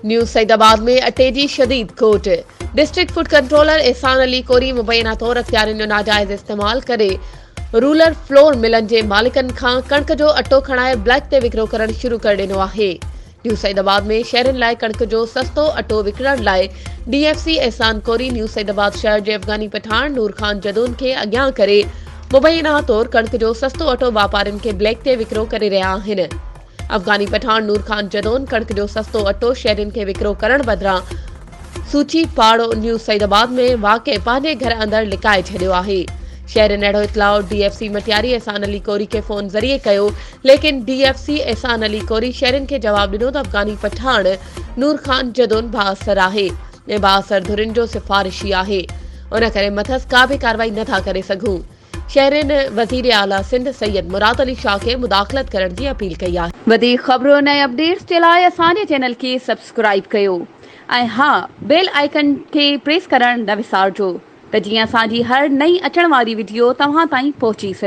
New Saidabad में अटे जी शदीद खोट। डिस्ट्रिक्ट फूड कंट्रोलर एहसान अली कोरी मुबैना तौर अख्तियारनि जो नाजायज़ इस्तेमाल करे रूरल फ्लोर मिलन जे मालिकनि खां कणक जो अटो खणाए ब्लैक ते विकिरो करण शुरू करे ॾिनो आहे। न्यू सईदाबाद में शहरनि लाइ कणक जो सस्तो अटो विकिणण लाइ DFC एहसान कोरी न्यू सईदाबाद शहर जे अफ़गानी पठान नूर खान जदून खे अॻियां करे मुबैना तौर कणक जो सस्तो अटो वापारियुनि खे ब्लैक ते विकिरो करे रहिया आहिनि। अफ़गानी पठान नूर खान जदोन कणक जो सस्तो अटो शहरनि खे विकिरो करण बदिरां सूची पाड़ो न्यू सईदाबाद में वाक़े पंहिंजे घर अंदरि लिकाए छॾियो आहे। शहरनि अहिड़ो इतलाउ DFC मटियारी एहसान अली कोरी खे फोन ज़रिए कयो, लेकिन DFC एहसान अली कोरी शहरनि खे जवाबु ॾिनो त अफ़गानी पठान नूर खान जदोन बाअसर आहे ऐं बाअसर धुरियुनि जो सिफ़ारिशी आहे, उन करे मथस का बि कार्रवाई नथा करे सघूं। शहरनि वज़ीर आला सिंध सैयद मुराद अली शाह खे मुदाख़लत करण जी अपील कई आहे। वधीक ख़बरुनि ऐं अपडेट्स जे लाइ असांजे चैनल खे सब्सक्राइब कयो ऐं हा बेल आइकन खे प्रेस करण न विसारिजो त जीअं असांजी हर नई अचण वारी वीडियो तव्हां ताईं पहुची सघे।